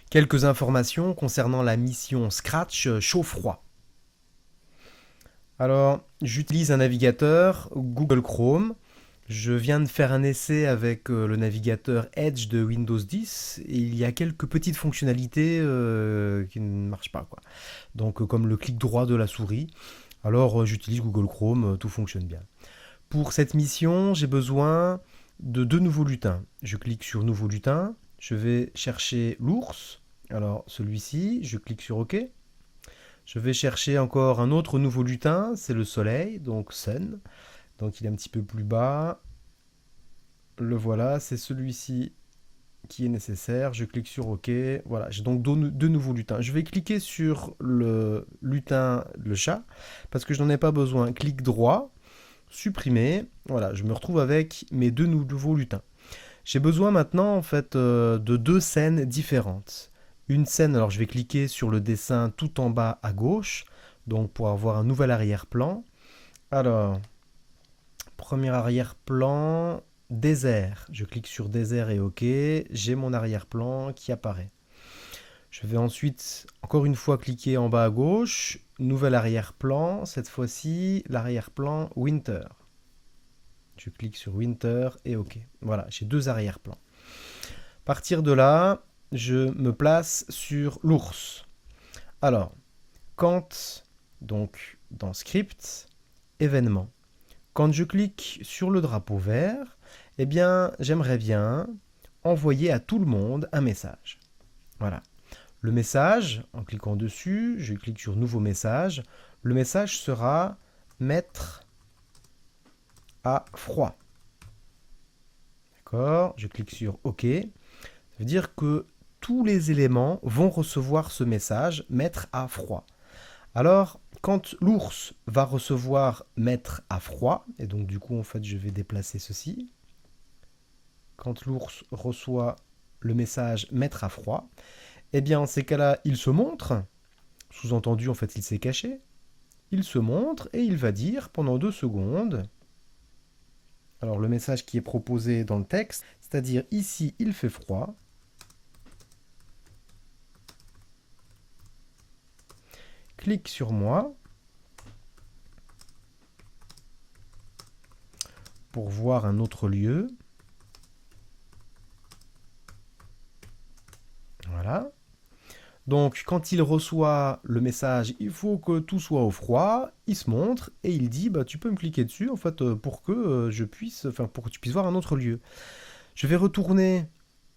Quelques informations concernant la mission Scratch chaud-froid. Alors, j'utilise un navigateur Google Chrome. Je viens de faire un essai avec le navigateur Edge de Windows 10 et il y a quelques petites fonctionnalités qui ne marchent pas, quoi. Donc, comme le clic droit de la souris. Alors, j'utilise Google Chrome, tout fonctionne bien. Pour cette mission, j'ai besoin de deux nouveaux lutins. Je clique sur Nouveau lutin, je vais chercher l'ours. Alors, celui-ci, je clique sur OK. Je vais chercher encore un autre nouveau lutin, c'est le soleil, donc Sun. Donc il est un petit peu plus bas. Le voilà, c'est celui-ci qui est nécessaire. Je clique sur OK. Voilà, j'ai donc deux nouveaux lutins. Je vais cliquer sur le lutin, le chat, parce que je n'en ai pas besoin. Clic droit, supprimer. Voilà, je me retrouve avec mes deux nouveaux lutins. J'ai besoin maintenant en fait de deux scènes différentes. Une scène, alors je vais cliquer sur le dessin tout en bas à gauche, donc pour avoir un nouvel arrière-plan. Alors, premier arrière-plan, désert. Je clique sur désert et OK, j'ai mon arrière-plan qui apparaît. Je vais ensuite, encore une fois, cliquer en bas à gauche, nouvel arrière-plan, cette fois-ci l'arrière-plan winter. Je clique sur winter et OK. Voilà, j'ai deux arrière-plans. À partir de là, je me place sur l'ours. Alors, quand, donc dans script, événement, quand je clique sur le drapeau vert, eh bien, j'aimerais bien envoyer à tout le monde un message. Voilà. Le message, en cliquant dessus, je clique sur nouveau message. Le message sera mettre à froid. D'accord? Je clique sur OK. Ça veut dire que tous les éléments vont recevoir ce message mettre à froid. Alors, quand l'ours va recevoir mettre à froid, et donc du coup en fait je vais déplacer ceci, quand l'ours reçoit le message mettre à froid, eh bien en ces cas-là il se montre, sous-entendu en fait il s'est caché, il se montre et il va dire pendant 2 secondes, alors le message qui est proposé dans le texte, c'est-à-dire ici il fait froid, clique sur moi pour voir un autre lieu. Voilà. Donc quand il reçoit le message, il faut que tout soit au froid, il se montre et il dit bah tu peux me cliquer dessus en fait pour que je puisse, enfin pour que tu puisses voir un autre lieu. Je vais retourner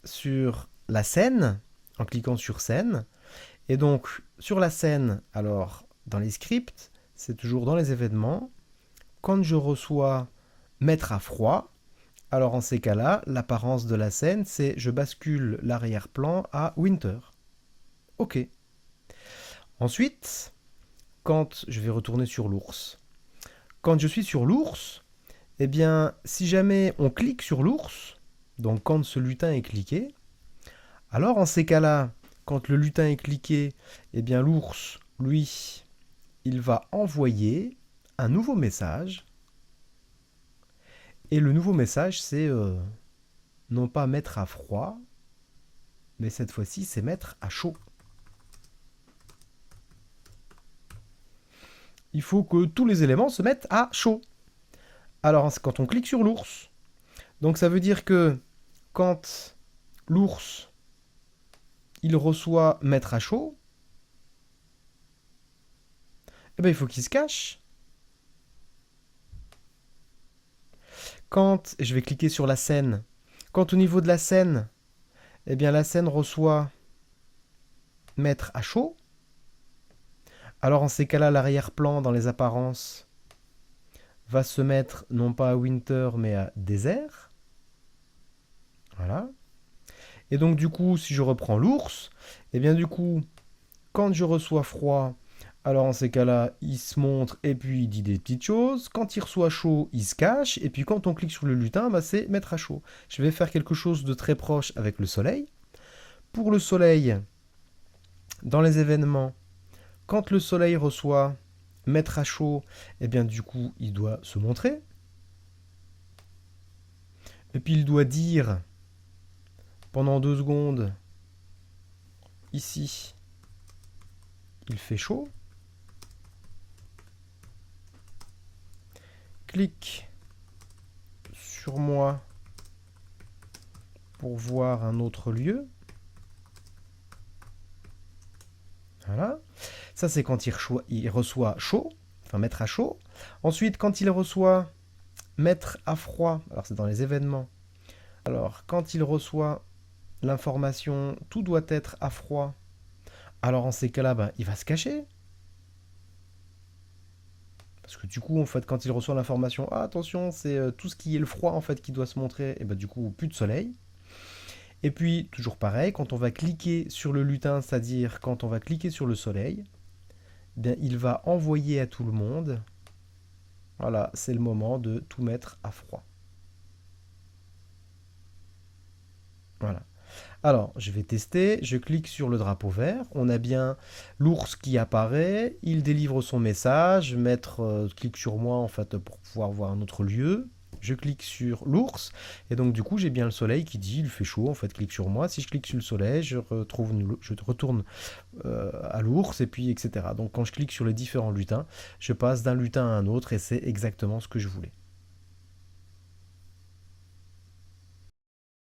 sur la scène en cliquant sur scène et donc sur la scène, alors dans les scripts, c'est toujours dans les événements. Quand je reçois mettre à froid, alors en ces cas-là, l'apparence de la scène c'est je bascule l'arrière-plan à winter. Ok. Ensuite, quand je vais retourner sur l'ours. Quand je suis sur l'ours, eh bien, si jamais on clique sur l'ours, donc quand ce lutin est cliqué, alors en ces cas-là, quand le lutin est cliqué, eh bien l'ours, lui, il va envoyer un nouveau message. Et le nouveau message, c'est non pas mettre à froid, mais cette fois-ci, c'est mettre à chaud. Il faut que tous les éléments se mettent à chaud. Alors, quand on clique sur l'ours, donc ça veut dire que quand l'ours il reçoit mettre à chaud, eh ben, il faut qu'il se cache. Quand, et je vais cliquer sur la scène, quand au niveau de la scène, eh bien la scène reçoit mettre à chaud, alors en ces cas-là, l'arrière-plan dans les apparences va se mettre non pas à winter mais à désert. Voilà. Et donc du coup, si je reprends l'ours, eh bien du coup, quand je reçois froid, alors en ces cas-là, il se montre et puis il dit des petites choses. Quand il reçoit chaud, il se cache. Et puis quand on clique sur le lutin, bah, c'est mettre à chaud. Je vais faire quelque chose de très proche avec le soleil. Pour le soleil, dans les événements, quand le soleil reçoit mettre à chaud, eh bien du coup, il doit se montrer. Et puis il doit dire pendant 2 secondes ici, il fait chaud. Clique sur moi pour voir un autre lieu. Voilà. Ça, c'est quand il reçoit chaud, enfin mettre à chaud. Ensuite, quand il reçoit mettre à froid, alors c'est dans les événements. Alors, quand il reçoit l'information tout doit être à froid, alors en ces cas-là, ben, il va se cacher. Parce que du coup, en fait, quand il reçoit l'information, ah, attention, c'est tout ce qui est le froid en fait qui doit se montrer, et ben du coup, plus de soleil. Et puis, toujours pareil, quand on va cliquer sur le lutin, c'est-à-dire quand on va cliquer sur le soleil, bien, il va envoyer à tout le monde. Voilà, c'est le moment de tout mettre à froid. Voilà. Alors, je vais tester, je clique sur le drapeau vert, on a bien l'ours qui apparaît, il délivre son message, clique sur moi en fait pour pouvoir voir un autre lieu. Je clique sur l'ours, et donc du coup j'ai bien le soleil qui dit il fait chaud, en fait clique sur moi. Si je clique sur le soleil, je retourne à l'ours, et puis etc. Donc quand je clique sur les différents lutins, je passe d'un lutin à un autre, et c'est exactement ce que je voulais.